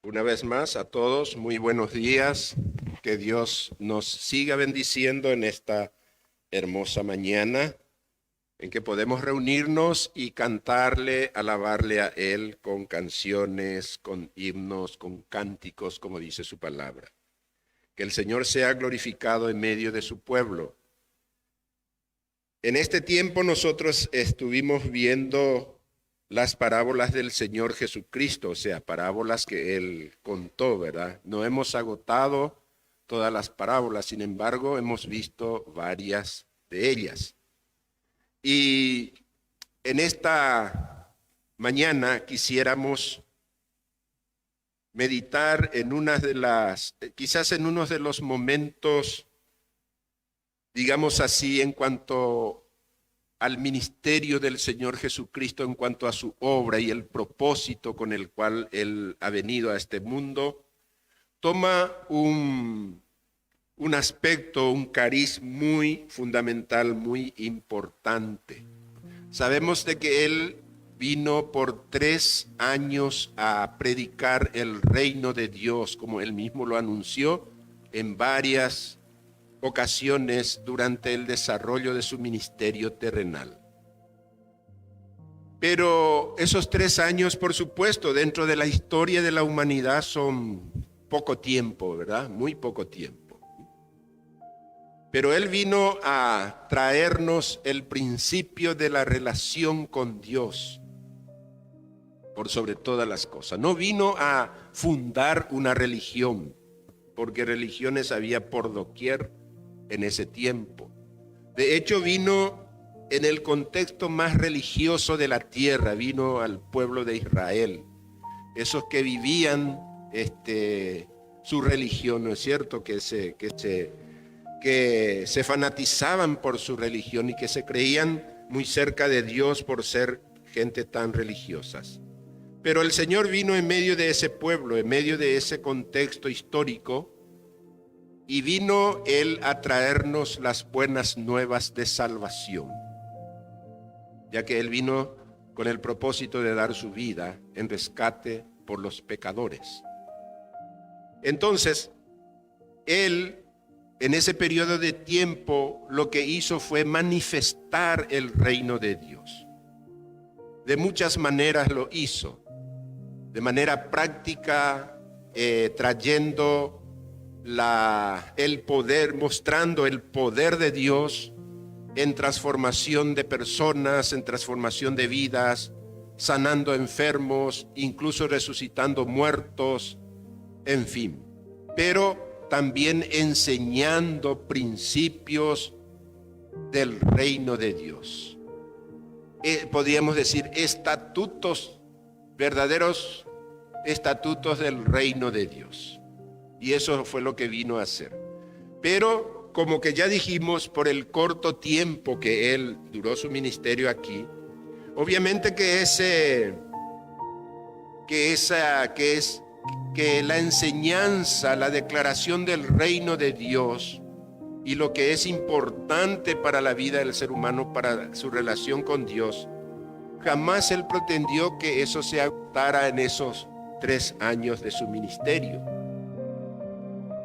Una vez más a todos, muy buenos días. Que Dios nos siga bendiciendo en esta hermosa mañana en que podemos reunirnos y cantarle, alabarle a Él con canciones, con himnos, con cánticos, como dice su palabra. Que el Señor sea glorificado en medio de su pueblo. En este tiempo nosotros estuvimos viendo las parábolas del Señor Jesucristo, o sea, parábolas que Él contó, ¿verdad? No hemos agotado todas las parábolas, sin embargo, hemos visto varias de ellas. Y en esta mañana quisiéramos meditar en quizás en uno de los momentos, digamos así, en cuanto al ministerio del Señor Jesucristo, en cuanto a su obra y el propósito con el cual Él ha venido a este mundo, toma un aspecto, un cariz muy fundamental, muy importante. Sabemos de que Él vino por 3 años a predicar el reino de Dios, como Él mismo lo anunció en varias ocasiones durante el desarrollo de su ministerio terrenal. Pero esos 3 años, por supuesto, dentro de la historia de la humanidad son poco tiempo, ¿verdad? Muy poco tiempo. Pero Él vino a traernos el principio de la relación con Dios, por sobre todas las cosas. No vino a fundar una religión, porque religiones había por doquier en ese tiempo. De hecho, vino en el contexto más religioso de la tierra, vino al pueblo de Israel, esos que vivían su religión, ¿no es cierto? Que se fanatizaban por su religión y que se creían muy cerca de Dios por ser gente tan religiosas. Pero el Señor vino en medio de ese pueblo, en medio de ese contexto histórico, y vino Él a traernos las buenas nuevas de salvación, ya que Él vino con el propósito de dar su vida en rescate por los pecadores. Entonces, Él, en ese periodo de tiempo, lo que hizo fue manifestar el reino de Dios. De muchas maneras lo hizo. De manera práctica, trayendo el poder, mostrando el poder de Dios en transformación de personas, en transformación de vidas, sanando enfermos, incluso resucitando muertos, en fin. Pero también enseñando principios del reino de Dios. Podríamos decir estatutos, verdaderos estatutos del reino de Dios. Y eso fue lo que vino a hacer. Pero, como que ya dijimos, por el corto tiempo que Él duró su ministerio aquí, obviamente que la enseñanza, la declaración del reino de Dios y lo que es importante para la vida del ser humano, para su relación con Dios, jamás Él pretendió que eso se agotara en esos 3 años de su ministerio.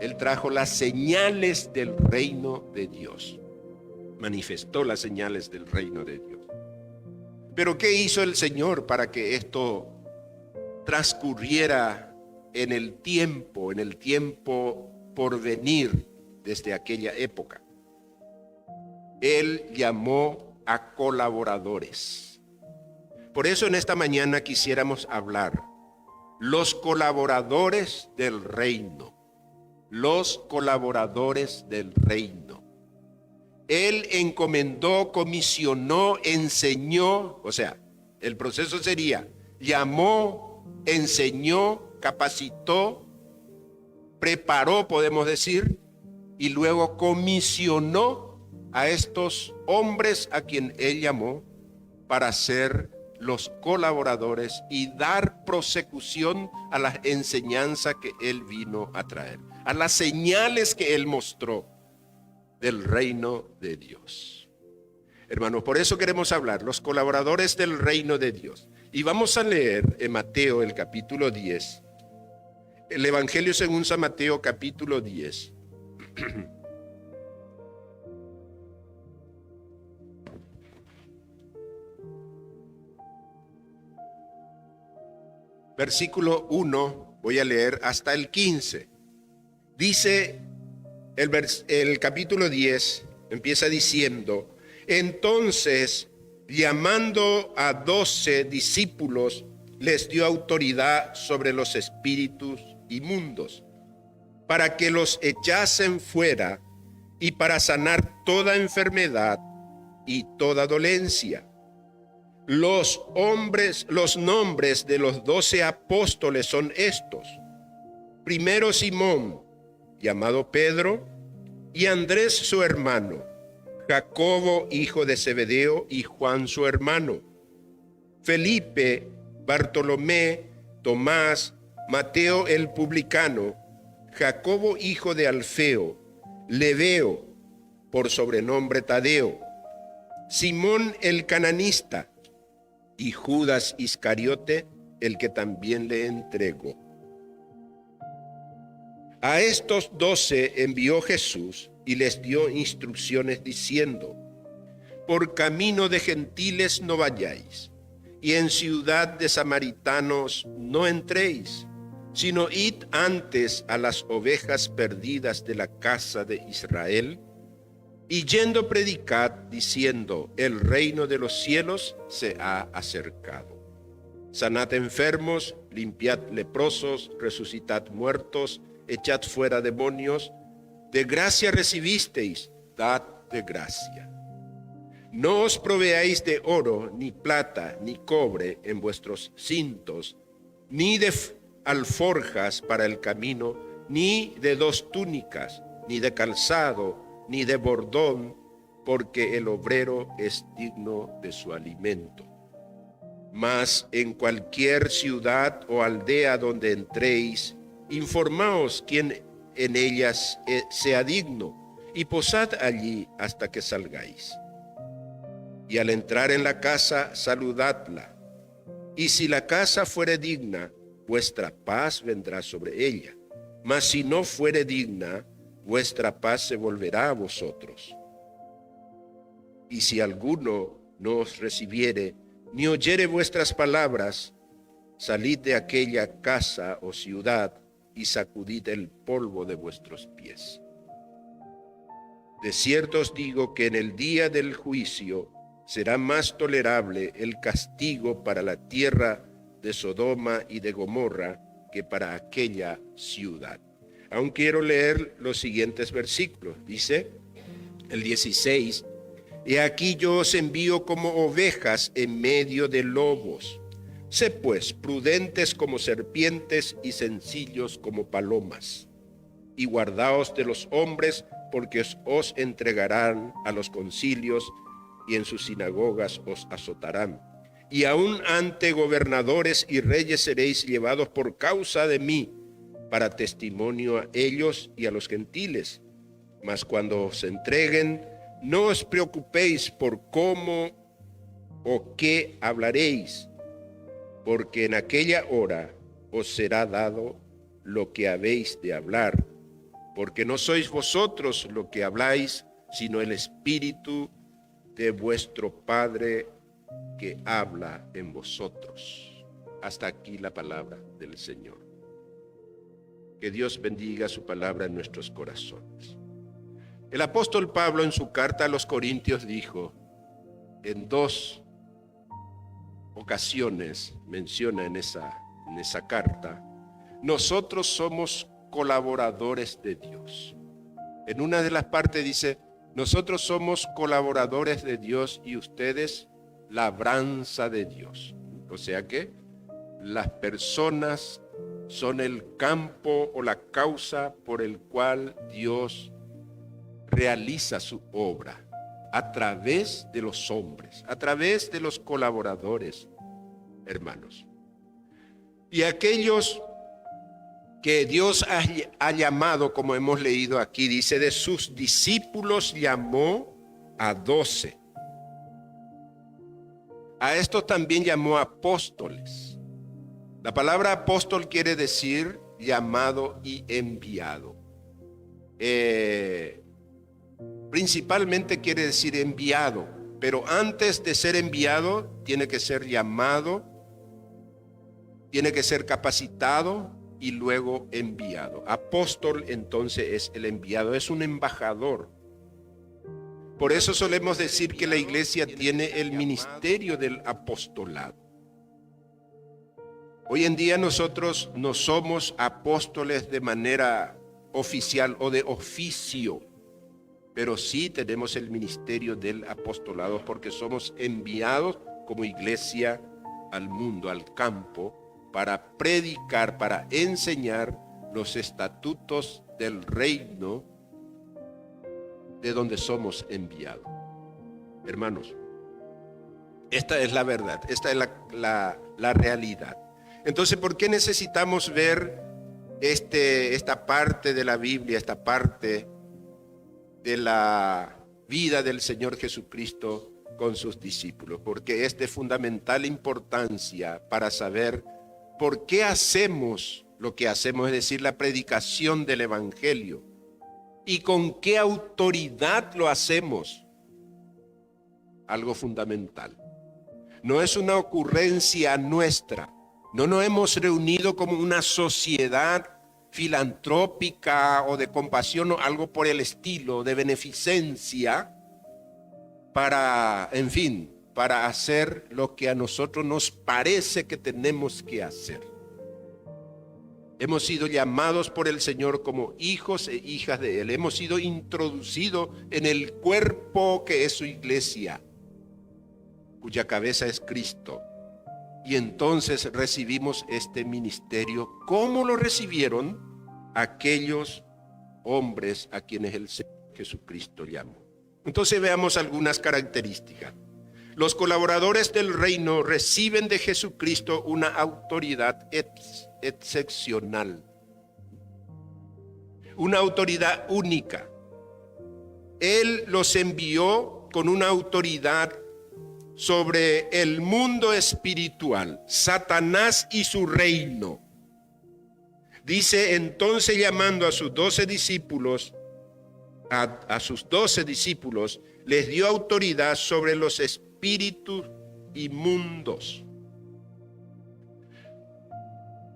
Él trajo las señales del reino de Dios, manifestó las señales del reino de Dios. Pero ¿qué hizo el Señor para que esto transcurriera en el tiempo por venir desde aquella época? Él llamó a colaboradores. Por eso en esta mañana quisiéramos hablar los colaboradores del reino. Los colaboradores del reino. Él encomendó, comisionó, enseñó, o sea, el proceso sería, llamó, enseñó, capacitó, preparó, podemos decir, y luego comisionó a estos hombres a quien Él llamó para ser los colaboradores y dar prosecución a la enseñanza que Él vino a traer, a las señales que Él mostró del reino de Dios. Hermanos, por eso queremos hablar, los colaboradores del reino de Dios. Y vamos a leer en Mateo el capítulo 10, El Evangelio según San Mateo, capítulo 10. Versículo 1, voy a leer hasta el 15. Dice el capítulo 10, empieza diciendo: entonces, llamando a 12 discípulos, les dio autoridad sobre los espíritus inmundos, para que los echasen fuera y para sanar toda enfermedad y toda dolencia. Los nombres de los 12 apóstoles son estos: primero Simón, llamado Pedro, y Andrés su hermano, Jacobo hijo de Zebedeo y Juan su hermano, Felipe, Bartolomé, Tomás, Mateo el publicano, Jacobo hijo de Alfeo, Lebeo, por sobrenombre Tadeo, Simón el cananista, y Judas Iscariote, el que también le entregó. A estos 12 envió Jesús y les dio instrucciones diciendo: por camino de gentiles no vayáis, y en ciudad de samaritanos no entréis, sino id antes a las ovejas perdidas de la casa de Israel, y yendo predicad diciendo: el reino de los cielos se ha acercado. Sanad enfermos, limpiad leprosos, resucitad muertos, echad fuera demonios. De gracia recibisteis, dad de gracia. No os proveáis de oro, ni plata, ni cobre en vuestros cintos, ni de alforjas para el camino, ni de 2 túnicas, ni de calzado, ni de bordón, porque el obrero es digno de su alimento. Mas en cualquier ciudad o aldea donde entréis, informaos quién en ellas sea digno, y posad allí hasta que salgáis. Y al entrar en la casa, saludadla. Y si la casa fuere digna, vuestra paz vendrá sobre ella. Mas si no fuere digna, vuestra paz se volverá a vosotros. Y si alguno no os recibiere, ni oyere vuestras palabras, salid de aquella casa o ciudad y sacudid el polvo de vuestros pies. De cierto os digo que en el día del juicio será más tolerable el castigo para la tierra de Sodoma y de Gomorra que para aquella ciudad. Aún quiero leer los siguientes versículos. Dice el 16: he aquí yo os envío como ovejas en medio de lobos. Sé pues prudentes como serpientes y sencillos como palomas. Y guardaos de los hombres, porque os entregarán a los concilios, y en sus sinagogas os azotarán. Y aun ante gobernadores y reyes seréis llevados por causa de mí, para testimonio a ellos y a los gentiles. Mas cuando os entreguen, no os preocupéis por cómo o qué hablaréis, porque en aquella hora os será dado lo que habéis de hablar, porque no sois vosotros lo que habláis, sino el Espíritu de vuestro Padre que habla en vosotros. Hasta aquí la palabra del Señor. Que Dios bendiga su palabra en nuestros corazones. El apóstol Pablo en su carta a los Corintios dijo, en 2 ocasiones menciona en esa carta: nosotros somos colaboradores de Dios. En una de las partes dice: nosotros somos colaboradores de Dios y ustedes labranza de Dios. O sea que las personas son el campo o la causa por el cual Dios realiza su obra a través de los hombres, a través de los colaboradores, hermanos. Y aquellos que Dios ha llamado, como hemos leído aquí, dice, de sus discípulos llamó a 12. A estos también llamó apóstoles. La palabra apóstol quiere decir llamado y enviado. Principalmente quiere decir enviado, pero antes de ser enviado tiene que ser llamado, tiene que ser capacitado y luego enviado. Apóstol entonces es el enviado, es un embajador. Por eso solemos decir que la iglesia tiene el ministerio del apostolado. Hoy en día nosotros no somos apóstoles de manera oficial o de oficio, pero sí tenemos el ministerio del apostolado porque somos enviados como iglesia al mundo, al campo, para predicar, para enseñar los estatutos del reino de donde somos enviados. Hermanos, esta es la verdad, esta es la realidad. Entonces, ¿por qué necesitamos ver esta parte de la Biblia, esta parte de la vida del Señor Jesucristo con sus discípulos? Porque es de fundamental importancia para saber por qué hacemos lo que hacemos, es decir, la predicación del Evangelio, y con qué autoridad lo hacemos. Algo fundamental. No es una ocurrencia nuestra. No nos hemos reunido como una sociedad filantrópica o de compasión o algo por el estilo, de beneficencia, para, en fin, para hacer lo que a nosotros nos parece que tenemos que hacer. Hemos sido llamados por el Señor como hijos e hijas de Él. Hemos sido introducidos en el cuerpo que es su iglesia, cuya cabeza es Cristo. Y entonces recibimos este ministerio. ¿Cómo lo recibieron aquellos hombres a quienes el Señor Jesucristo llamó? Entonces veamos algunas características. Los colaboradores del reino reciben de Jesucristo una autoridad excepcional, una autoridad única. Él los envió con una autoridad sobre el mundo espiritual, Satanás y su reino. Dice entonces, llamando a sus 12 discípulos, a sus 12 discípulos, les dio autoridad sobre los espíritus inmundos.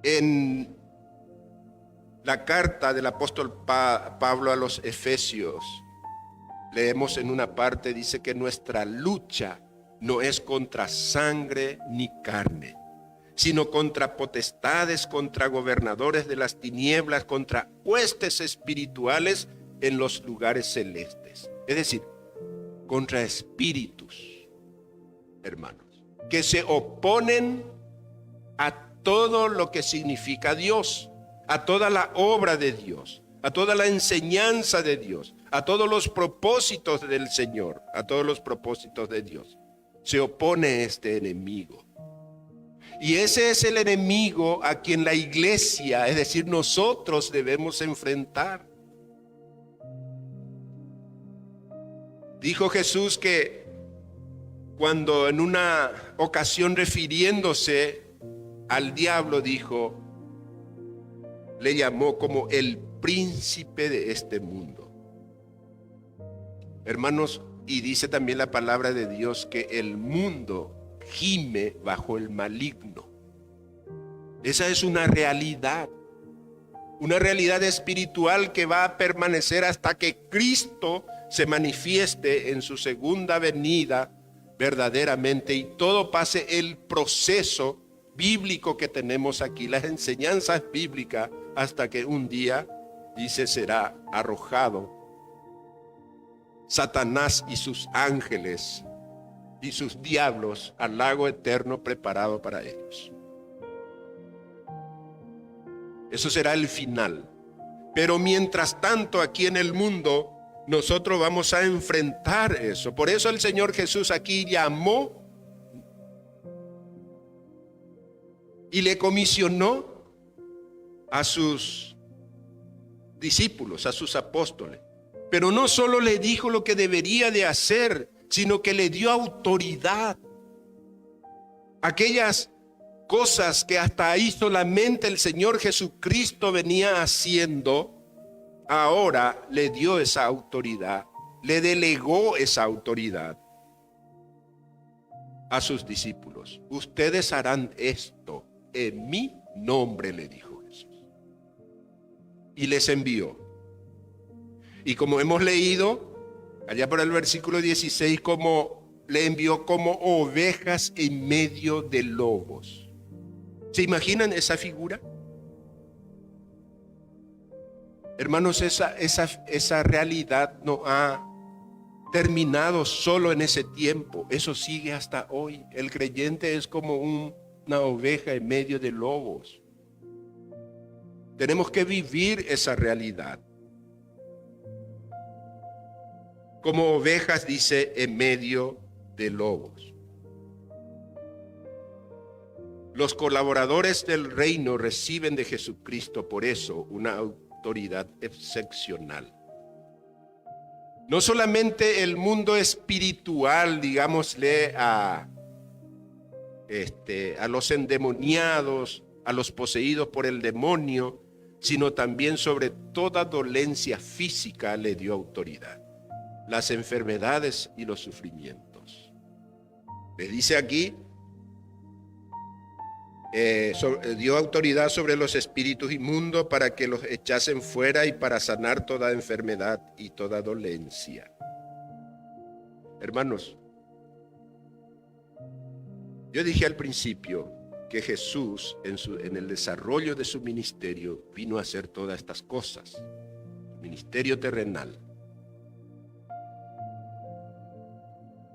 En la carta del apóstol Pablo a los Efesios, leemos en una parte, dice que nuestra lucha no es contra sangre ni carne, sino contra potestades, contra gobernadores de las tinieblas, contra huestes espirituales en los lugares celestes. Es decir, contra espíritus, hermanos, que se oponen a todo lo que significa Dios, a toda la obra de Dios, a toda la enseñanza de Dios, a todos los propósitos del Señor, a todos los propósitos de Dios. Se opone este enemigo. Y ese es el enemigo a quien la iglesia, es decir, nosotros debemos enfrentar. Dijo Jesús que cuando en una ocasión refiriéndose al diablo dijo, le llamó como el príncipe de este mundo. Hermanos, y dice también la palabra de Dios que el mundo gime bajo el maligno. Esa es una realidad espiritual que va a permanecer hasta que Cristo se manifieste en su segunda venida verdaderamente y todo pase el proceso bíblico que tenemos aquí, las enseñanzas bíblicas, hasta que un día, dice, será arrojado Satanás y sus ángeles y sus diablos al lago eterno preparado para ellos. Eso será el final. Pero mientras tanto, aquí en el mundo, nosotros vamos a enfrentar eso. Por eso el Señor Jesús aquí llamó y le comisionó a sus discípulos, a sus apóstoles. Pero no solo le dijo lo que debería de hacer, sino que le dio autoridad. Aquellas cosas que hasta ahí solamente el Señor Jesucristo venía haciendo, ahora le dio esa autoridad, le delegó esa autoridad a sus discípulos. Ustedes harán esto en mi nombre, le dijo Jesús. Y les envió. Y como hemos leído, allá por el versículo 16, como le envió como ovejas en medio de lobos. ¿Se imaginan esa figura? Hermanos, esa realidad no ha terminado solo en ese tiempo. Eso sigue hasta hoy. El creyente es como una oveja en medio de lobos. Tenemos que vivir esa realidad. Como ovejas, dice, en medio de lobos. Los colaboradores del reino reciben de Jesucristo por eso una autoridad excepcional. No solamente el mundo espiritual, digámosle a los endemoniados, a los poseídos por el demonio, sino también sobre toda dolencia física le dio autoridad. Las enfermedades y los sufrimientos. Le dice aquí, dio autoridad sobre los espíritus inmundos para que los echasen fuera y para sanar toda enfermedad y toda dolencia. Hermanos, yo dije al principio que Jesús en el desarrollo de su ministerio vino a hacer todas estas cosas, ministerio terrenal.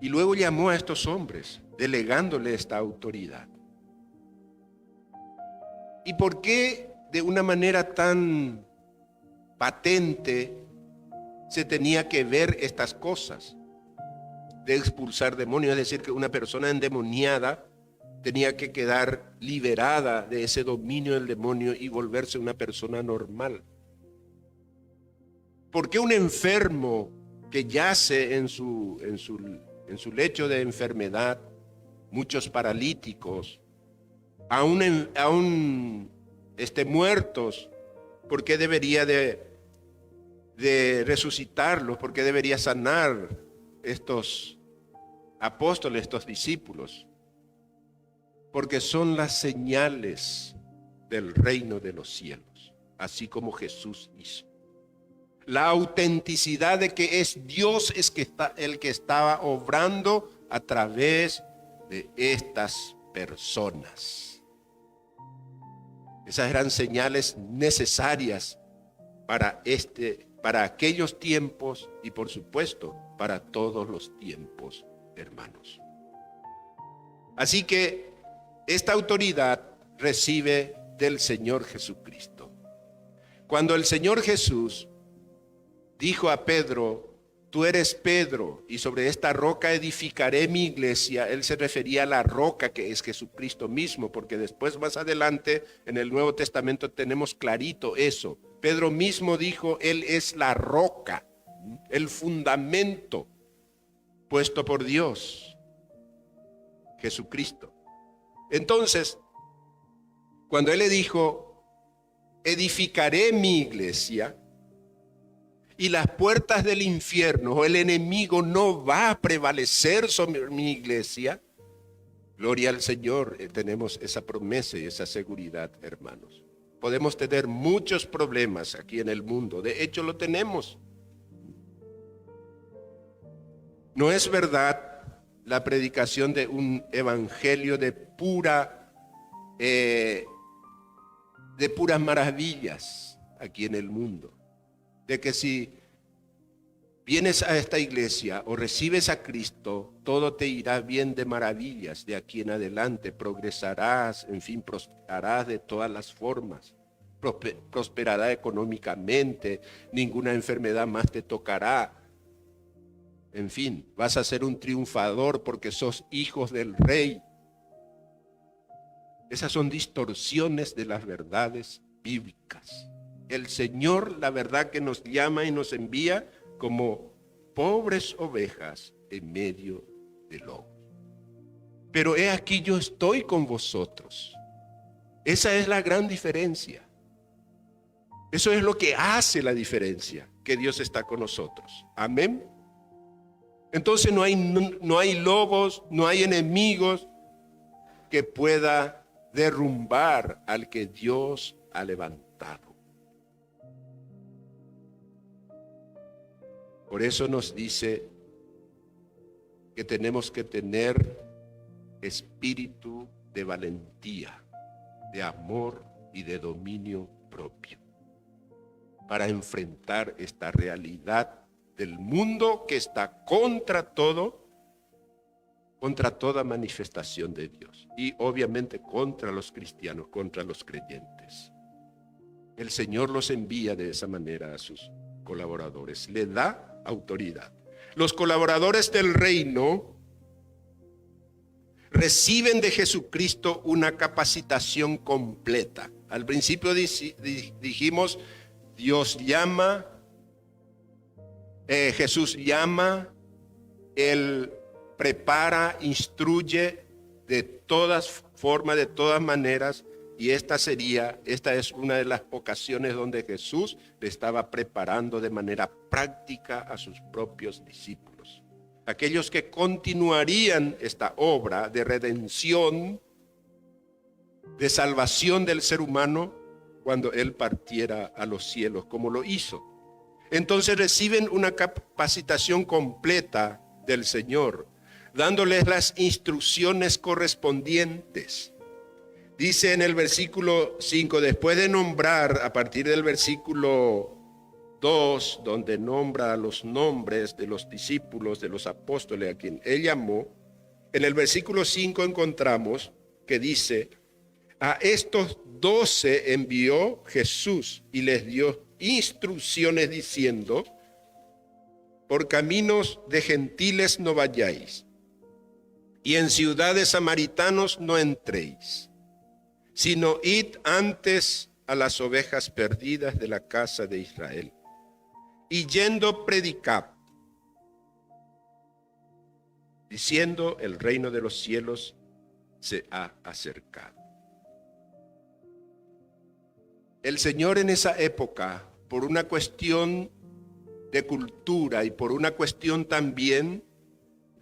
Y luego llamó a estos hombres, delegándole esta autoridad. ¿Y por qué de una manera tan patente se tenía que ver estas cosas? De expulsar demonios, es decir, que una persona endemoniada tenía que quedar liberada de ese dominio del demonio y volverse una persona normal. ¿Por qué un enfermo que yace en su lecho de enfermedad, muchos paralíticos, aún muertos, ¿por qué debería de resucitarlos? ¿Por qué debería sanar estos apóstoles, estos discípulos? Porque son las señales del reino de los cielos, así como Jesús hizo. La autenticidad de que es Dios el que estaba obrando a través de estas personas. Esas eran señales necesarias para aquellos tiempos y por supuesto para todos los tiempos, hermanos. Así que esta autoridad recibe del Señor Jesucristo. Cuando el Señor Jesús dijo a Pedro, tú eres Pedro, y sobre esta roca edificaré mi iglesia, él se refería a la roca que es Jesucristo mismo, porque después más adelante en el Nuevo Testamento tenemos clarito eso. Pedro mismo dijo, él es la roca, el fundamento puesto por Dios, Jesucristo. Entonces, cuando él le dijo, edificaré mi iglesia, y las puertas del infierno o el enemigo no va a prevalecer sobre mi iglesia, gloria al Señor, tenemos esa promesa y esa seguridad, hermanos. Podemos tener muchos problemas aquí en el mundo, de hecho lo tenemos. No es verdad la predicación de un evangelio de puras maravillas aquí en el mundo. De que si vienes a esta iglesia o recibes a Cristo, todo te irá bien de maravillas de aquí en adelante, progresarás, en fin, prosperarás de todas las formas, prosperarás económicamente, ninguna enfermedad más te tocará, en fin, vas a ser un triunfador porque sos hijos del Rey. Esas son distorsiones de las verdades bíblicas. El Señor, la verdad, que nos llama y nos envía como pobres ovejas en medio de lobos. Pero he aquí, yo estoy con vosotros Esa es la gran diferencia. Eso es lo que hace la diferencia, que Dios está con nosotros. Amén. Entonces no hay lobos, no hay enemigos que pueda derrumbar al que Dios ha levantado. Por eso nos dice que tenemos que tener espíritu de valentía, de amor y de dominio propio para enfrentar esta realidad del mundo que está contra todo, contra toda manifestación de Dios y obviamente contra los cristianos, contra los creyentes. El Señor los envía de esa manera a sus colaboradores, le da autoridad. Los colaboradores del reino reciben de Jesucristo una capacitación completa. Al principio dijimos, Jesús llama, Él prepara, instruye de todas formas, de todas maneras, y esta es una de las ocasiones donde Jesús le estaba preparando de manera práctica a sus propios discípulos. Aquellos que continuarían esta obra de redención, de salvación del ser humano, cuando Él partiera a los cielos, como lo hizo. Entonces reciben una capacitación completa del Señor, dándoles las instrucciones correspondientes. Dice en el versículo 5, después de nombrar, a partir del versículo 2, donde nombra los nombres de los discípulos, de los apóstoles a quien Él llamó, en el versículo 5 encontramos que dice, a estos 12 envió Jesús y les dio instrucciones diciendo, por caminos de gentiles no vayáis, y en ciudades samaritanos no entréis, sino id antes a las ovejas perdidas de la casa de Israel, y yendo predicad, diciendo, el reino de los cielos se ha acercado. El Señor en esa época, por una cuestión de cultura y por una cuestión también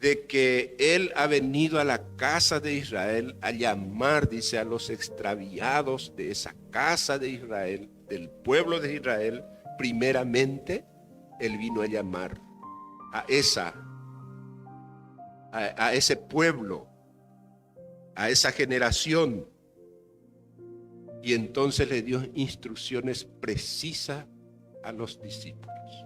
de que Él ha venido a la casa de Israel a llamar, dice, a los extraviados de esa casa de Israel, del pueblo de Israel, primeramente, Él vino a llamar a ese pueblo, a esa generación. Y entonces le dio instrucciones precisas a los discípulos.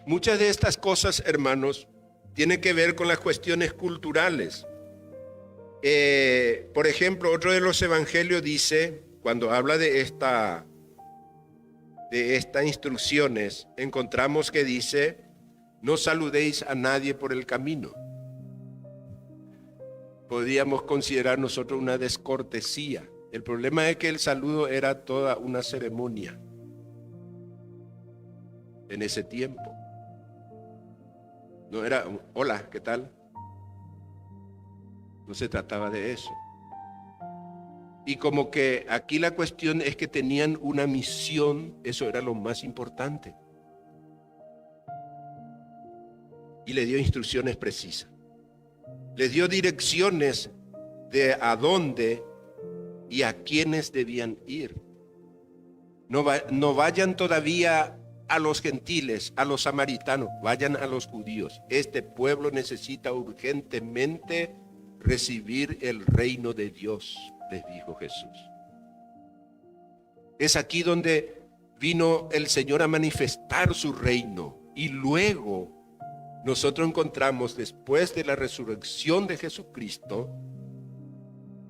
Muchas de estas cosas, hermanos, tienen que ver con las cuestiones culturales. Por ejemplo, otro de los evangelios dice, cuando habla de estas instrucciones, encontramos que dice, no saludéis a nadie por el camino. Podríamos considerar nosotros una descortesía. El problema es que el saludo era toda una ceremonia en ese tiempo. No era, hola, ¿qué tal? No se trataba de eso. Y como que aquí la cuestión es que tenían una misión, eso era lo más importante. Y le dio instrucciones precisas. Les dio direcciones de a dónde y a quiénes debían ir. No vayan todavía a los gentiles, a los samaritanos, vayan a los judíos. Este pueblo necesita urgentemente recibir el reino de Dios, les dijo Jesús. Es aquí donde vino el Señor a manifestar su reino. Y luego nosotros encontramos, después de la resurrección de Jesucristo,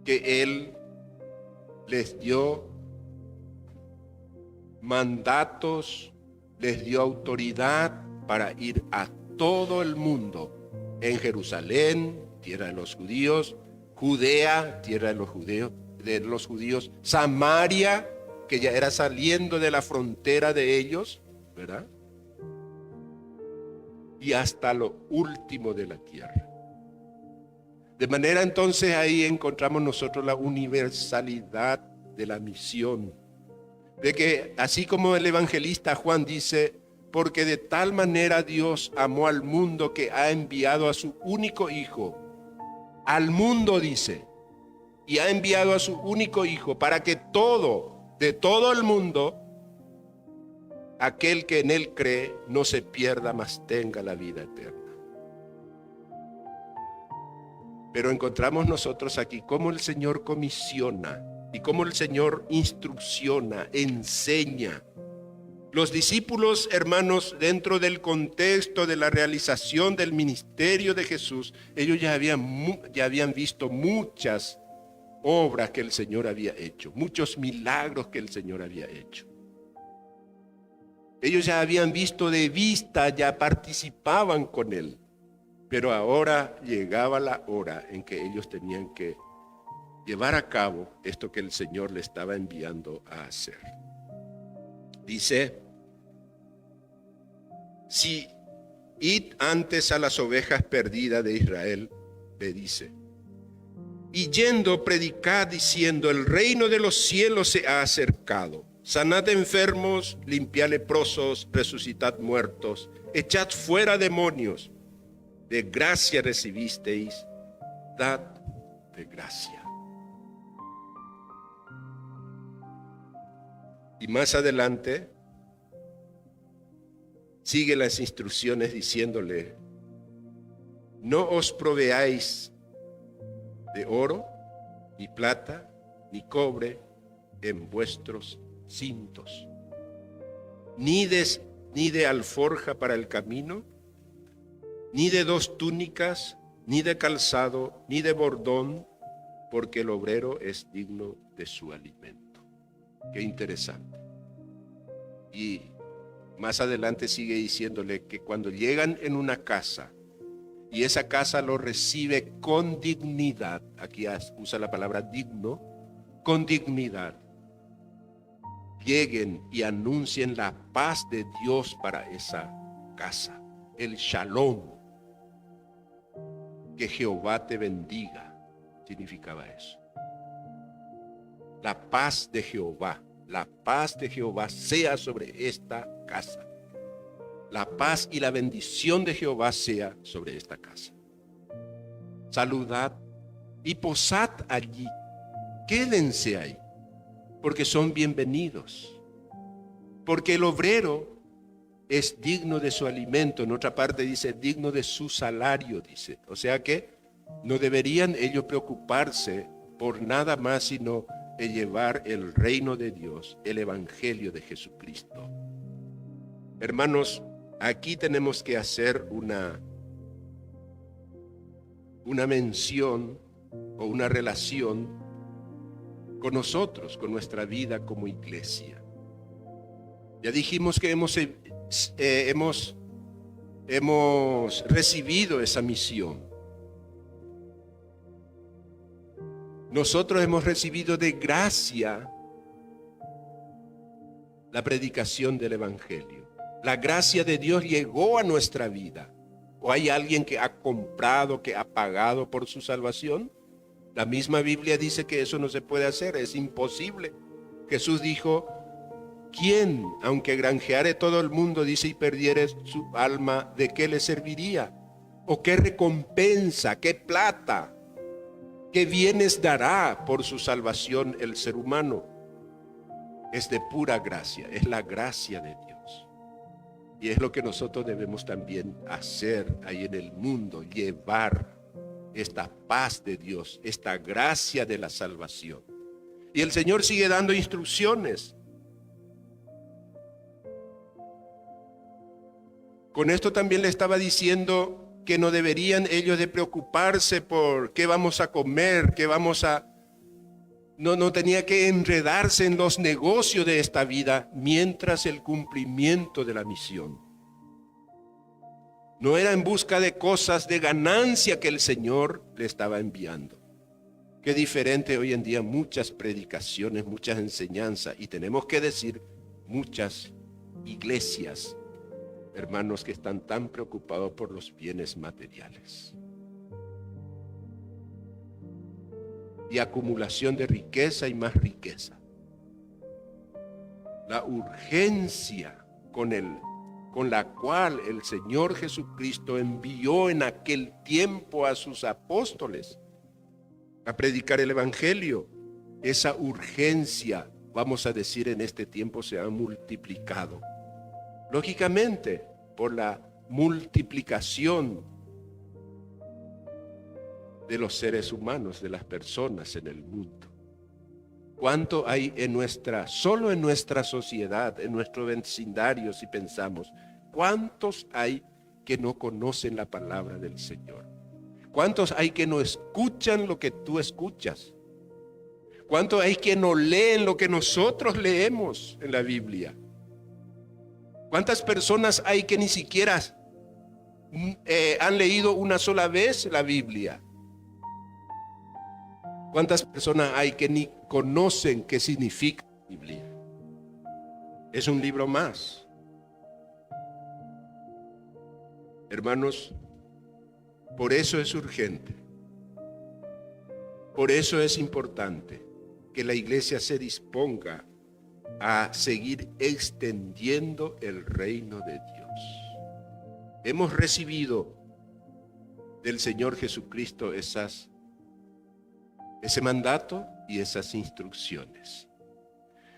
que Él les dio mandatos, les dio autoridad para ir a todo el mundo, en Jerusalén, tierra de los judíos, Judea, tierra de los judíos, Samaria, que ya era saliendo de la frontera de ellos, ¿verdad? Y hasta lo último de la tierra. De manera entonces ahí encontramos nosotros la universalidad de la misión. De que así como el evangelista Juan dice, porque de tal manera Dios amó al mundo que ha enviado a su único hijo. Al mundo dice, y ha enviado a su único hijo para que de todo el mundo, aquel que en él cree no se pierda, mas tenga la vida eterna. Pero encontramos nosotros aquí cómo el Señor comisiona y cómo el Señor instrucciona, enseña. Los discípulos, hermanos, dentro del contexto de la realización del ministerio de Jesús, ellos ya habían visto muchas obras que el Señor había hecho, muchos milagros que el Señor había hecho. Ellos ya habían visto de vista, ya participaban con Él. Pero ahora llegaba la hora en que ellos tenían que llevar a cabo esto que el Señor le estaba enviando a hacer. Dice, si id antes a las ovejas perdidas de Israel, le dice, y yendo predicad diciendo, el reino de los cielos se ha acercado. Sanad enfermos, limpiad leprosos, resucitad muertos, echad fuera demonios. De gracia recibisteis, dad de gracia. Y más adelante sigue las instrucciones diciéndole, no os proveáis de oro, ni plata, ni cobre en vuestros cintos, ni de alforja para el camino, ni de 2 túnicas, ni de calzado, ni de bordón, porque el obrero es digno de su alimento. Qué interesante. Y más adelante sigue diciéndole que cuando llegan en una casa y esa casa lo recibe con dignidad, aquí usa la palabra digno, con dignidad, lleguen y anuncien la paz de Dios para esa casa, el shalom, que Jehová te bendiga, significaba eso. La paz de Jehová sea sobre esta casa. La paz y la bendición de Jehová sea sobre esta casa. Saludad y posad allí. Quédense ahí, porque son bienvenidos. Porque el obrero es digno de su alimento. En otra parte dice, digno de su salario, dice. O sea que no deberían ellos preocuparse por nada más, sino de llevar el reino de Dios, el evangelio de Jesucristo. Hermanos, aquí tenemos que hacer una mención o una relación con nosotros, con nuestra vida como iglesia. Ya dijimos que hemos recibido esa misión. Nosotros hemos recibido de gracia la predicación del evangelio. La gracia de Dios llegó a nuestra vida. ¿O hay alguien que ha comprado, que ha pagado por su salvación? La misma Biblia dice que eso no se puede hacer, es imposible. Jesús dijo, ¿quién, aunque granjeare todo el mundo, dice, y perdiere su alma, de qué le serviría? ¿O qué recompensa, qué plata, qué bienes dará por su salvación el ser humano? Es de pura gracia, es la gracia de Dios. Y es lo que nosotros debemos también hacer ahí en el mundo, llevar esta paz de Dios, esta gracia de la salvación. Y el Señor sigue dando instrucciones. Con esto también le estaba diciendo que no deberían ellos de preocuparse por qué vamos a comer, qué vamos a... No tenía que enredarse en los negocios de esta vida mientras el cumplimiento de la misión. No era en busca de cosas de ganancia que el Señor le estaba enviando. Qué diferente hoy en día, muchas predicaciones, muchas enseñanzas, y tenemos que decir muchas iglesias, hermanos, que están tan preocupados por los bienes materiales. Y acumulación de riqueza y más riqueza. la urgencia con la cual el Señor Jesucristo envió en aquel tiempo a sus apóstoles a predicar el Evangelio. Esa urgencia, vamos a decir, en este tiempo se ha multiplicado. Lógicamente, por la multiplicación de los seres humanos, de las personas en el mundo. ¿Cuánto hay solo en nuestra sociedad, en nuestro vecindario, si pensamos? ¿Cuántos hay que no conocen la palabra del Señor? ¿Cuántos hay que no escuchan lo que tú escuchas? ¿Cuántos hay que no leen lo que nosotros leemos en la Biblia? ¿Cuántas personas hay que ni siquiera han leído una sola vez la Biblia? ¿Cuántas personas hay que ni conocen qué significa la Biblia? Es un libro más. Hermanos, por eso es urgente. Por eso es importante que la iglesia se disponga a seguir extendiendo el reino de Dios. Hemos recibido del Señor Jesucristo ese mandato y esas instrucciones.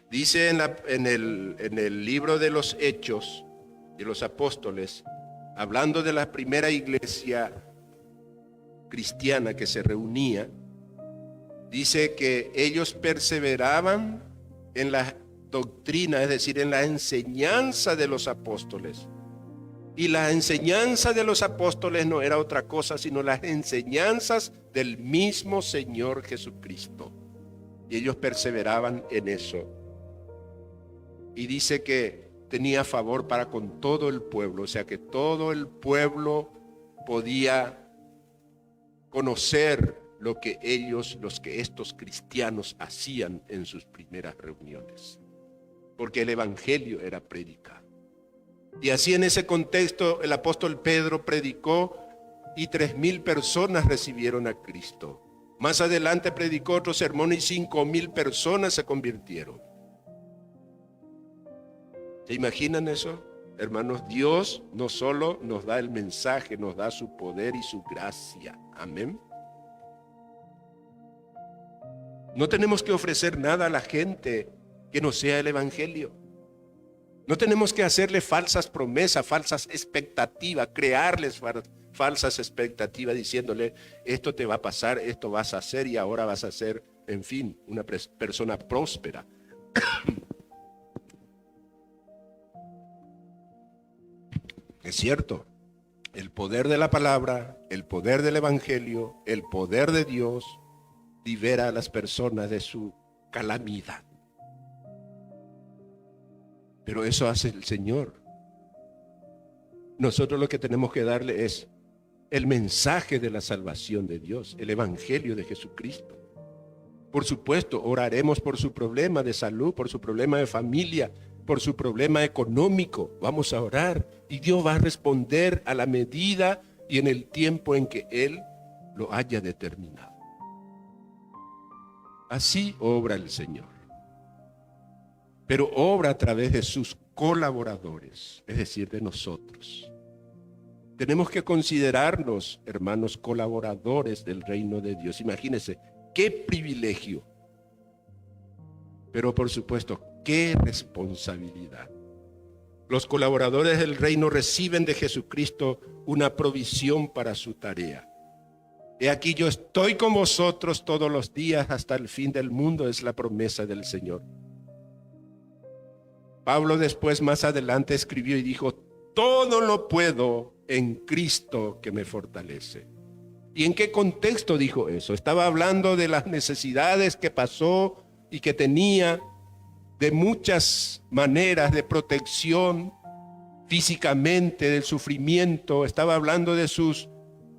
Dice en el libro de los Hechos de los Apóstoles, hablando de la primera iglesia cristiana que se reunía, dice que ellos perseveraban en la doctrina, es decir, en la enseñanza de los apóstoles. Y la enseñanza de los apóstoles no era otra cosa sino las enseñanzas del mismo Señor Jesucristo. Y ellos perseveraban en eso. Y dice que tenía favor para con todo el pueblo, o sea que todo el pueblo podía conocer lo que estos cristianos hacían en sus primeras reuniones, porque el evangelio era predicado. Y así en ese contexto el apóstol Pedro predicó y 3,000 personas recibieron a Cristo. Más adelante predicó otro sermón y 5,000 personas se convirtieron. ¿Se imaginan eso? Hermanos, Dios no solo nos da el mensaje, nos da su poder y su gracia. Amén. No tenemos que ofrecer nada a la gente que no sea el evangelio. No tenemos que hacerle falsas promesas, falsas expectativas, crearles falsas expectativas diciéndole esto te va a pasar, esto vas a hacer y ahora vas a ser, en fin, una persona próspera. Es cierto, el poder de la palabra, el poder del evangelio, el poder de Dios libera a las personas de su calamidad. Pero eso hace el Señor. Nosotros lo que tenemos que darle es el mensaje de la salvación de Dios, el evangelio de Jesucristo. Por supuesto, oraremos por su problema de salud, por su problema de familia, por su problema económico. Vamos a orar y Dios va a responder a la medida y en el tiempo en que Él lo haya determinado. Así obra el Señor. Pero obra a través de sus colaboradores, es decir, de nosotros. Tenemos que considerarnos, hermanos, colaboradores del reino de Dios. Imagínense, qué privilegio. Pero por supuesto, qué responsabilidad. Los colaboradores del reino reciben de Jesucristo una provisión para su tarea. He aquí yo estoy con vosotros todos los días hasta el fin del mundo, es la promesa del Señor. Pablo después, más adelante, escribió y dijo, todo lo puedo en Cristo que me fortalece. ¿Y en qué contexto dijo eso? Estaba hablando de las necesidades que pasó y que tenía, de muchas maneras de protección físicamente, del sufrimiento. Estaba hablando de sus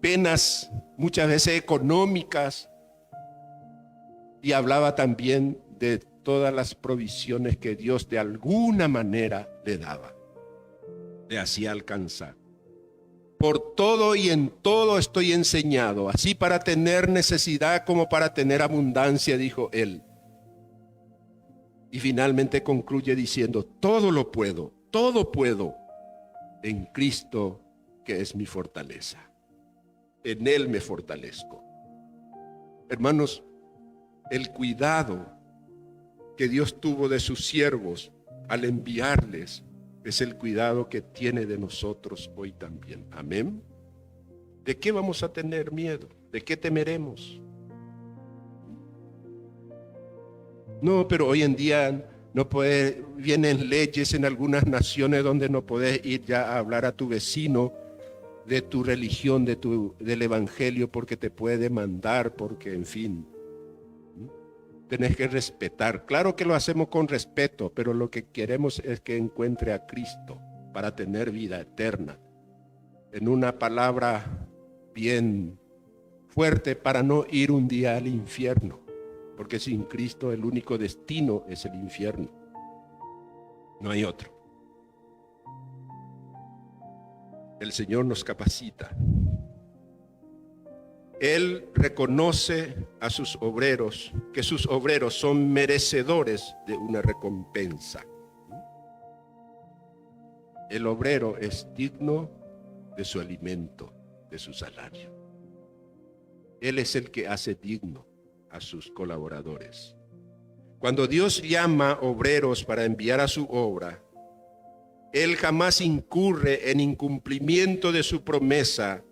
penas, muchas veces económicas. Y hablaba también de todas las provisiones que Dios de alguna manera le daba, le hacía alcanzar. Por todo y en todo estoy enseñado, así para tener necesidad como para tener abundancia, dijo él. Y finalmente concluye diciendo, todo puedo en Cristo que es mi fortaleza. En Él me fortalezco. Hermanos, el cuidado que Dios tuvo de sus siervos al enviarles es el cuidado que tiene de nosotros hoy también. Amén. ¿De qué vamos a tener miedo? ¿De qué temeremos? No, pero hoy en día vienen leyes en algunas naciones donde no podés ir ya a hablar a tu vecino de tu religión, del evangelio, porque te puede demandar, porque en fin, tenés que respetar. Claro que lo hacemos con respeto, pero lo que queremos es que encuentre a Cristo para tener vida eterna. En una palabra bien fuerte, para no ir un día al infierno, porque sin Cristo el único destino es el infierno. No hay otro. El Señor nos capacita. Él reconoce a sus obreros, que sus obreros son merecedores de una recompensa. El obrero es digno de su alimento, de su salario. Él es el que hace digno a sus colaboradores. Cuando Dios llama obreros para enviar a su obra, Él jamás incurre en incumplimiento de su promesa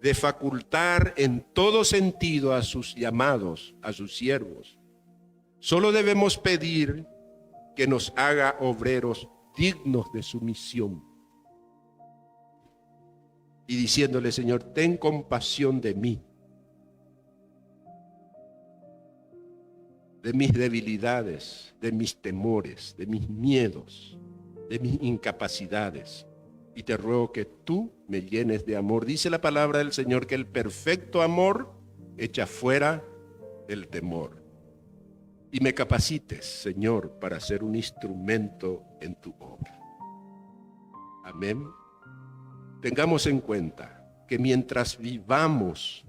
de facultar en todo sentido a sus llamados, a sus siervos. Solo debemos pedir que nos haga obreros dignos de su misión. Y diciéndole, Señor, ten compasión de mí, de mis debilidades, de mis temores, de mis miedos, de mis incapacidades. Y te ruego que tú me llenes de amor. Dice la palabra del Señor que el perfecto amor echa fuera el temor. Y me capacites, Señor, para ser un instrumento en tu obra. Amén. Tengamos en cuenta que mientras vivamos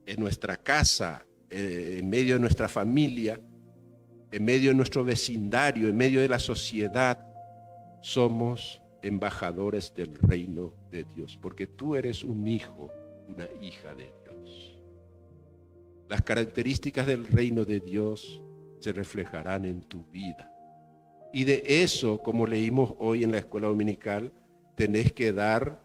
en nuestra casa, en medio de nuestra familia, en medio de nuestro vecindario, en medio de la sociedad, somos embajadores del reino de Dios, porque tú eres un hijo, una hija de Dios. Las características del reino de Dios se reflejarán en tu vida. Y de eso, como leímos hoy en la escuela dominical, tenés que dar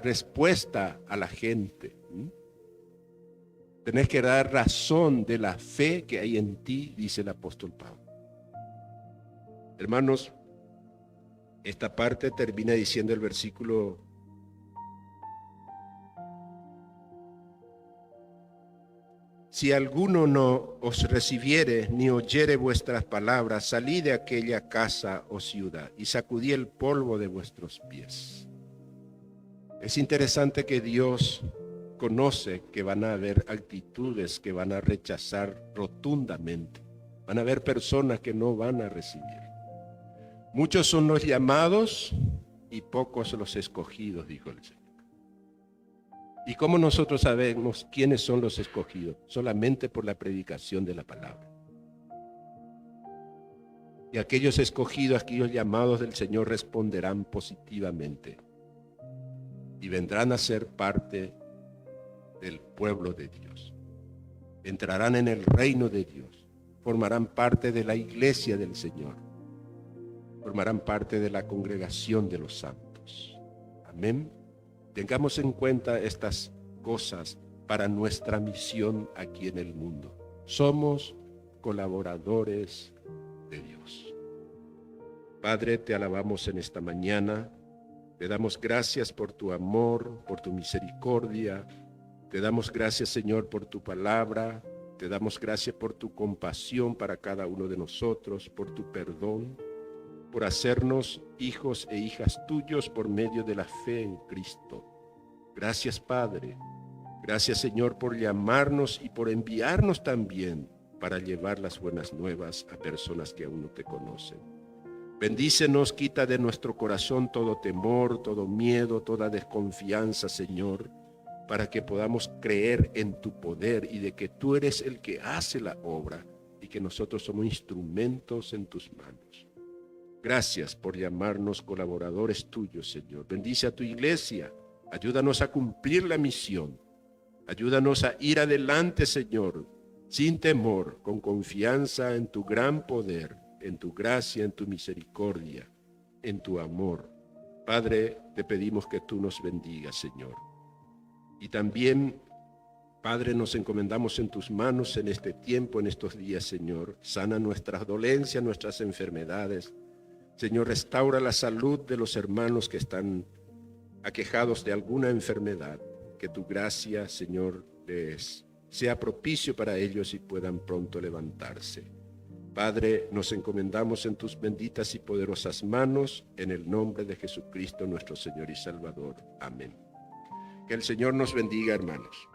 respuesta a la gente. Tenés que dar razón de la fe que hay en ti, dice el apóstol Pablo. Hermanos, esta parte termina diciendo el versículo 'Si alguno no os recibiere ni oyere vuestras palabras, salid de aquella casa o ciudad y sacudí el polvo de vuestros pies'". Es interesante que Dios conoce que van a haber actitudes que van a rechazar rotundamente. Van a haber personas que no van a recibir. Muchos son los llamados y pocos los escogidos, dijo el Señor. ¿Y cómo nosotros sabemos quiénes son los escogidos? Solamente por la predicación de la palabra. Y aquellos escogidos, aquellos llamados del Señor responderán positivamente y vendrán a ser parte del pueblo de Dios. Entrarán en el reino de Dios, formarán parte de la iglesia del Señor, formarán parte de la congregación de los santos. Amén. Tengamos en cuenta estas cosas para nuestra misión aquí en el mundo. Somos colaboradores de Dios. Padre, te alabamos en esta mañana. Te damos gracias por tu amor, por tu misericordia. Te damos gracias, Señor, por tu palabra. Te damos gracias por tu compasión para cada uno de nosotros, por tu perdón, por hacernos hijos e hijas tuyos por medio de la fe en Cristo. Gracias, Padre. Gracias, Señor, por llamarnos y por enviarnos también para llevar las buenas nuevas a personas que aún no te conocen. Bendícenos, quita de nuestro corazón todo temor, todo miedo, toda desconfianza, Señor. para que podamos creer en tu poder y de que tú eres el que hace la obra y que nosotros somos instrumentos en tus manos. Gracias por llamarnos colaboradores tuyos, Señor. Bendice a tu iglesia. Ayúdanos a cumplir la misión. Ayúdanos a ir adelante, Señor, sin temor, con confianza en tu gran poder, en tu gracia, en tu misericordia, en tu amor. Padre, te pedimos que tú nos bendigas, Señor. Y también, Padre, nos encomendamos en tus manos en este tiempo, en estos días, Señor. Sana nuestras dolencias, nuestras enfermedades. Señor, restaura la salud de los hermanos que están aquejados de alguna enfermedad. Que tu gracia, Señor, les sea propicio para ellos y puedan pronto levantarse. Padre, nos encomendamos en tus benditas y poderosas manos, en el nombre de Jesucristo, nuestro Señor y Salvador. Amén. Que el Señor nos bendiga, hermanos.